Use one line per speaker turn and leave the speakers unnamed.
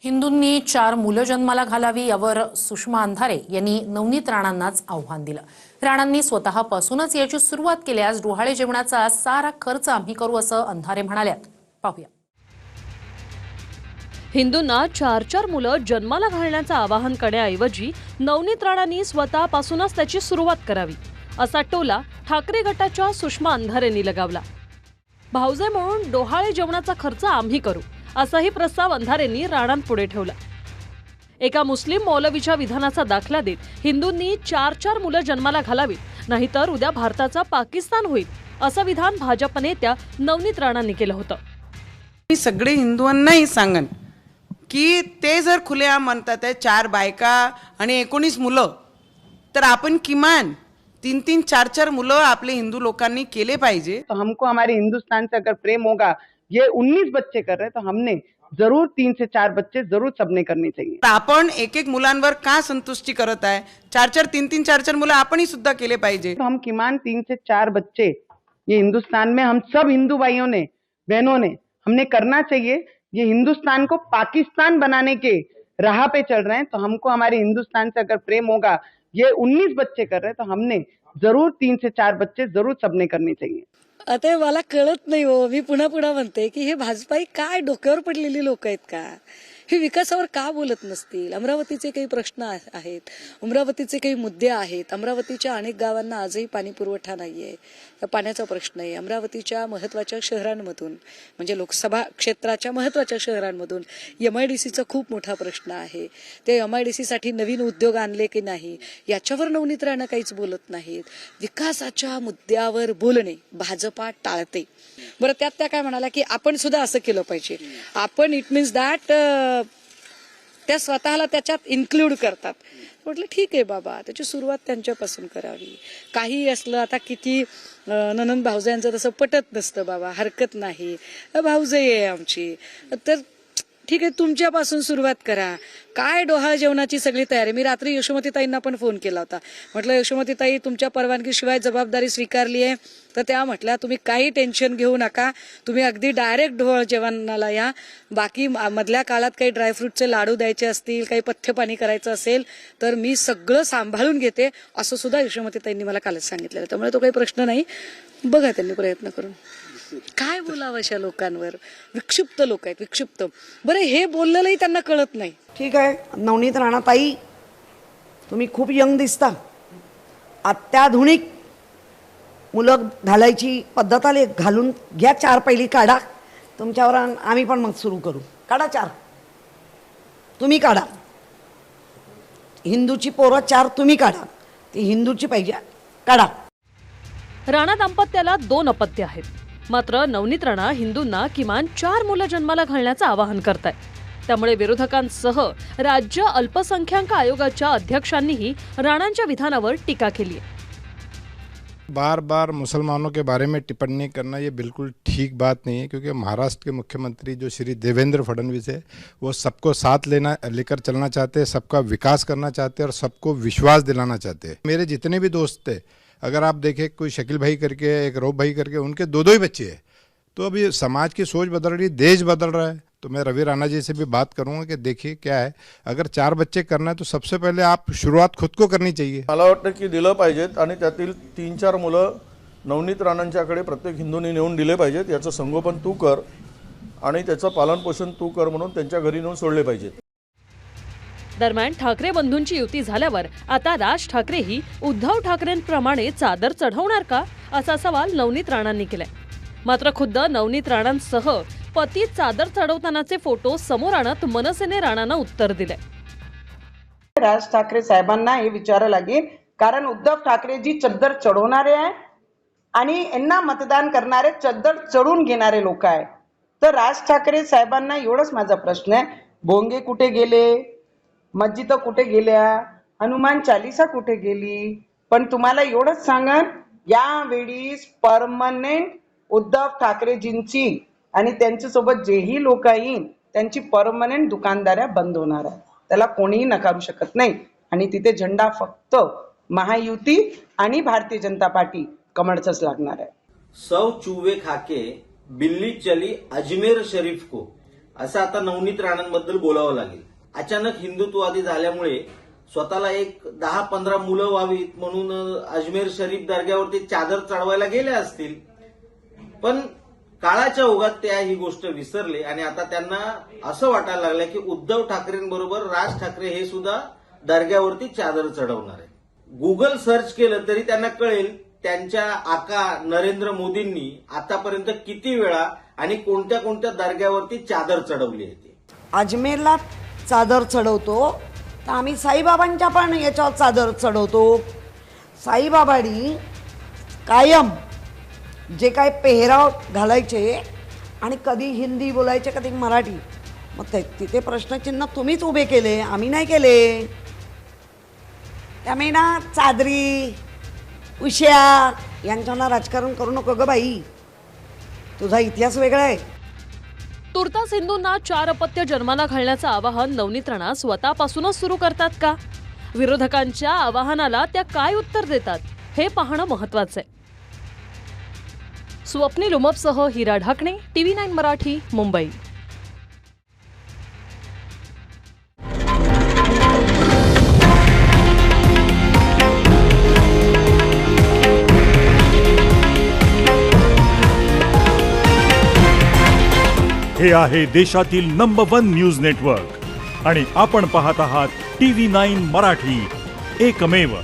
हिंदूंनी 4 मुलं जन्माला घालावी यावर सुषमा अंधारे यांनी नवनीत राणांनाच आव्हान दिलं। राणांनी स्वतःपासूनच याची सुरुवात केल्यास डोहाळे जेवणाचा सारा खर्च आम्ही करू असं अंधारे म्हणाल्यात। पाहूया।
हिंदूंना 4 मुलं जन्माला घालण्याचं आवाहन करण्याऐवजी नवनीत राणांनी स्वतःपासूनच त्याची सुरुवात करावी असा टोला ठाकरे गटाच्या सुषमा अंधारेंनी लगावला। भाऊजे म्हणून डोहाळे जेवणाचा खर्च आम्ही करू असाही प्रस्ताव अंधारेंनी राणांपुढे ठेवला। एका मुस्लिम मौलवीच्या विधानाचा दाखला देत हिंदूंनी 4 मुलं जन्माला घालावीत, नाहीतर उद्या भारताचा पाकिस्तान होईल असं विधान भाजप नेत्या नवनीत राणांनी केलं होतं।
मी सगळे हिंदुआंनाही सांगन की ते जर खुलेआम म्हणतात 4 बायका आणि 19 मुलं, तर आपण किमान 3-3, 4-4 मुलं आपले हिंदू लोकांनी केले पाहिजे। तो हमको हमारे हिंदुस्तान से अगर प्रेम होगा, ये 19 बच्चे कर रहे तो हमने जरूर 3 से 4 बच्चे जरूर सबने करने चाहिए। आपण एक मुलांवर का संतुष्टी करत आहे? 4-4, 3-3, 4-4 मुलं आपणही सुद्धा केले पाहिजे। तो हम किमान 3 से 4 बच्चे ये हिंदुस्तान में हम सब हिंदू भाइयों ने, बहनों ने, हमने करना चाहिए। ये हिंदुस्तान को पाकिस्तान बनाने के राह पे चल रहे हैं, तो हमको हमारे हिंदुस्तान से अगर प्रेम होगा, ये 19 बच्चे कर रहे हैं तो हमने जरूर 3 से 4 बच्चे जरूर सबने करने चाहिए।
आता मला कळत नाही हो, मी पुन्हा पुन्हा म्हणते की हे भाजपाई काय डोक्यावर पडलेली लोक आहेत का? हे विकासावर का बोलत नसतील? अमरावतीचे काही प्रश्न आहेत, अमरावतीचे काही मुद्दे आहेत। अमरावतीच्या अनेक गावांना आजही पाणी पुरवठा नाहीये, पाण्याचा प्रश्न आहे। अमरावतीच्या महत्त्वाच्या शहरांमधून म्हणजे लोकसभा क्षेत्राच्या महत्त्वाच्या शहरांमधून MIDCचा खूप मोठा प्रश्न आहे। ते MIDC साठी नवीन उद्योग आणले की नाही याच्यावर नवनीत राणा काहीच बोलत नाहीत। विकासाच्या मुद्द्यावर बोलणे भाजपा टाळते। बरं, त्या काय म्हणाला की आपण सुद्धा असं केलं पाहिजे। आपण इट मीन्स दॅट त्या स्वतःला त्याच्यात इन्क्लूड करतात। म्हटलं ठीक आहे बाबा, त्याची सुरुवात त्यांच्यापासून करावी। काही असलं, आता किती ननंद भाऊजांचं तसं पटत नसतं बाबा, हरकत नाही, भाऊजाई आहे आमची, तर ठीक आहे तुमच्यापासून सुरुवात करा। काय डोहाळ जेवणाची सगळी तयारी। मी रात्री यशोमतीताईंना पण फोन केला होता, म्हटलं यशोमतीताई तुमच्या परवानगीशिवाय जबाबदारी स्वीकारली आहे, तर त्या म्हटल्या तुम्ही काही टेन्शन घेऊ नका, तुम्ही अगदी डायरेक्ट डोहाळ जेवणाला या। बाकी मधल्या काळात काही ड्रायफ्रूटचे लाडू द्यायचे असतील, काही पथ्यपाणी करायचं असेल तर मी सगळं सांभाळून घेते, असं सुद्धा यशोमतीताईंनी मला कालच सांगितलेलं। त्यामुळे तो काही प्रश्न नाही, बघा त्यांनी प्रयत्न करून। काय बोलावं अशा लोकांवर? विक्षिप्त लोक आहेत, विक्षिप्त। बरं, हे बोललेलंही त्यांना कळत नाही।
ठीक आहे नवनीत राणा ताई, तुम्ही खूप यंग दिसता, अत्याधुनिक मुलं घालायची पद्धत आली, घालून घ्या 4 पहिली काढा, तुमच्यावर आम्ही पण मग सुरू करू। काढा 4, तुम्ही काढा। हिंदूची पोरं 4 तुम्ही काढा, ती हिंदूची पाहिजे, काढा।
राणा दाम्पत्याला 2 अपत्य आहेत, मात्र नवनीत राणा हिंदूंना किमान 4 मुलं जन्माला घालण्याचं आवाहन करतायत। त्यामुळे विरोधकांसह राज्य अल्पसंख्याक आयोगाच्या अध्यक्षांनीही राणांच्या विधानावर टीका केली आहे।
बार बार मुसलमानों के बारे में टिप्पणी करना ये बिल्कुल ठीक बात नहीं है, क्योंकि महाराष्ट्र के मुख्यमंत्री जो श्री देवेंद्र फडणवीस है, वो सबको साथ लेकर चलना चाहते हैं, सबका विकास करना चाहते हैं और सबको विश्वास दिलाना चाहते हैं। मेरे जितने भी दोस्त थे, अगर आप देखें, कोई शकील भाई करके, एक रौब भाई करके, उनके 2-2 ही बच्चे हैं। तो अभी समाज की सोच बदल रही, देश बदल रहा है। तो मैं रवि राणा जी से भी बात करूंगा कि देखिए क्या है, अगर 4 बच्चे करना है तो सबसे पहले आप शुरुआत खुद को करनी चाहिए।
मला वाटतं की दिलं पाहिजेत आणि त्यातील 3-4 मुलं नवनीत राणांच्याकडे प्रत्येक हिंदूंनी नेऊन दिले पाहिजेत। याचं संगोपन तू कर आणि त्याचं पालनपोषण तू कर म्हणून त्यांच्या घरी नेऊन सोडले पाहिजेत।
दरम्यान ठाकरे बंधूंची युती झाल्यावर आता राज ठाकरेही उद्धव ठाकरेंप्रमाणे चादर चढवणार का असा सवाल नवनीत राणांनी केलाय। मात्र खुद्द नवनीत राणांसह पती चादर चढवतानाचे फोटो समोर आणत मनसेने राणांना उत्तर दिले।
राज ठाकरे साहेबांना हे विचारावं लागेल, कारण उद्धव ठाकरे जी चद्दर चढवणारे आहे आणि यांना मतदान करणारे चद्दर चढून घेणारे लोक आहे। तर राज ठाकरे साहेबांना एवढंच माझा प्रश्न आहे, भोंगे कुठे गेले, मस्जिद कुठे गेल्या, हनुमान चालीसा कुठे गेली? पण तुम्हाला एवढंच सांगन, यावेळी परमनंट उद्धव ठाकरेजींची आणि त्यांच्यासोबत जेही लोक येईल त्यांची परमनंट दुकानदाऱ्या बंद होणार आहे। त्याला कोणीही नकारू शकत नाही। आणि तिथे झेंडा फक्त महायुती आणि भारतीय जनता पार्टी कमळचाच लागणार आहे।
100 चूहे खाके बिल्ली चली अजमेर शरीफ को, असं आता नवनीत राणांबद्दल बोलावं लागेल. अचानक हिंदुत्ववादी झाल्यामुळे स्वतःला एक 10-15 मुलं व्हावीत म्हणून अजमेर शरीफ दर्ग्यावरती चादर चढवायला गेले असतील, पण काळाच्या ओघात त्या ही गोष्ट विसरले आणि आता त्यांना असं वाटायला लागलं की उद्धव ठाकरेंबरोबर राज ठाकरे हे सुद्धा दर्ग्यावरती चादर चढवणार आहे. गुगल सर्च केलं तरी त्यांना कळेल त्यांच्या आका नरेंद्र मोदींनी आतापर्यंत किती वेळा आणि कोणत्या कोणत्या दर्ग्यावरती चादर चढवली आहे.
अजमेरला चादर चढवतो तर आम्ही साईबाबांच्या पण याच्यावर चादर चढवतो. साईबाबांनी कायम जे काय पेहराव घालायचे आणि कधी हिंदी बोलायचे कधी मराठी, मग तिथे प्रश्नचिन्ह तुम्हीच उभे केले, आम्ही नाही केले. त्यामुळे ना चादरी उश्या यांच्यावर राजकारण करू नको ग बाई, तुझा इतिहास वेगळा आहे.
तुर्तास हिंदूंना 4 अपत्य जन्माला घालण्याचं आवाहन नवनीत राणा स्वतःपासूनच सुरू करतात का? विरोधकांच्या आवाहनाला त्या काय उत्तर देतात हे पाहणं महत्त्वाचं आहे. स्वप्नील उमपसह हिरा ढाकणे, TV9 मराठी, मुंबई.
हे आहे देशातील नंबर 1 न्यूज नेटवर्क आणि आपण पाहत आहात TV9 मराठी, एकमेव.